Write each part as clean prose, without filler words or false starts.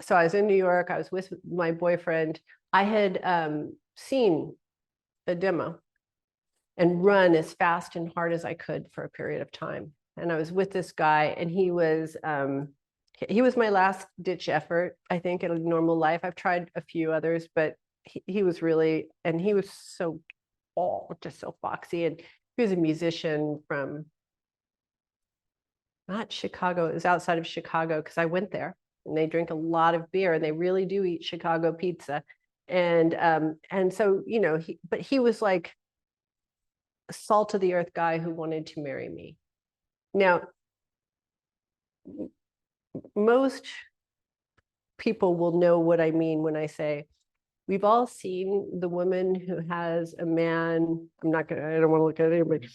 so I was in New York. I was with my boyfriend. I had seen a demo and run as fast and hard as I could for a period of time. And I was with this guy, and he was my last ditch effort, I think, in a normal life. I've tried a few others, but he was really, and he was so just so foxy. And he was a musician from not Chicago, it was outside of Chicago, because I went there, and they drink a lot of beer, and they really do eat Chicago pizza. And so, you know, but he was like a salt of the earth guy who wanted to marry me. Now, most people will know what I mean when I say we've all seen the woman who has a man, I don't want to look at anybody,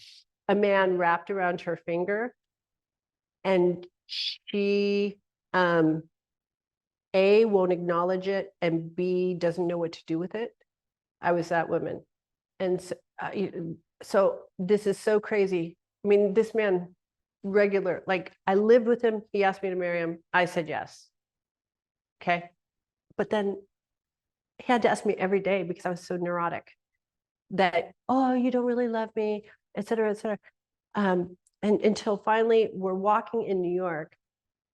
a man wrapped around her finger, and she A, won't acknowledge it, and B, doesn't know what to do with it. I was that woman. And so this is so crazy. I mean, this man, regular, like I lived with him. He asked me to marry him. I said yes. Okay. But then he had to ask me every day because I was so neurotic that, oh, you don't really love me, et cetera, et cetera. And until finally we're walking in New York,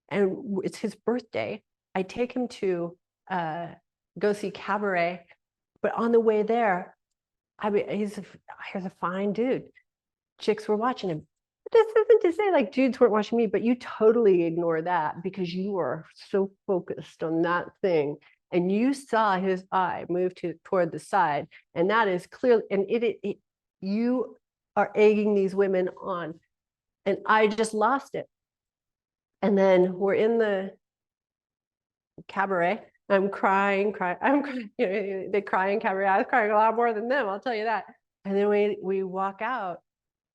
and it's his birthday. I take him to go see Cabaret, but on the way there, here's a fine dude. Chicks were watching him. This isn't to say like dudes weren't watching me, but you totally ignore that because you are so focused on that thing, and you saw his eye move toward the side, and that is clearly, and you are egging these women on, and I just lost it. And then we're in the Cabaret. I'm crying. I'm crying. You know, they cry in Cabaret. I was crying a lot more than them, I'll tell you that. And then we walk out,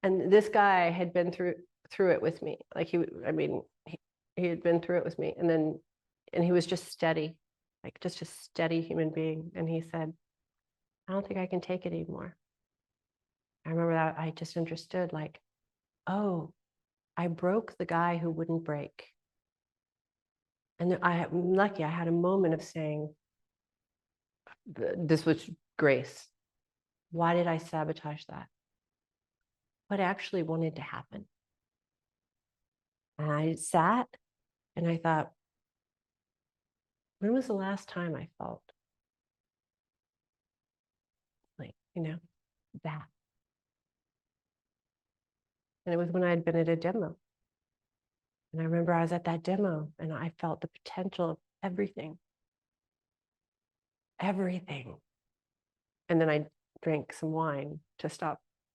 and this guy had been through it with me. Like he had been through it with me, and he was just steady, like just a steady human being. And he said, "I don't think I can take it anymore." I remember that I just understood, like, oh, I broke the guy who wouldn't break. And I'm lucky I had a moment of saying, this was grace. Why did I sabotage that? What actually wanted to happen? And I sat and I thought, when was the last time I felt like, you know, that? And it was when I had been at a demo. And I remember I was at that demo and I felt the potential of everything. Everything. And then I drank some wine to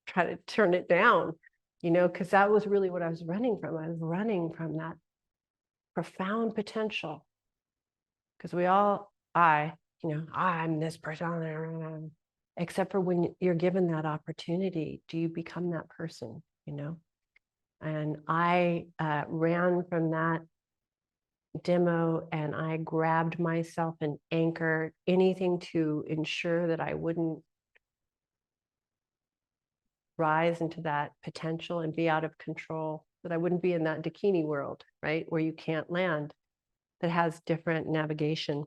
try to turn it down, you know, because that was really what I was running from. I was running from that profound potential. Because I'm this person, except for when you're given that opportunity, do you become that person, you know? And I ran from that demo, and I grabbed myself and anchored anything to ensure that I wouldn't rise into that potential and be out of control, that I wouldn't be in that bikini world, right? Where you can't land, that has different navigation.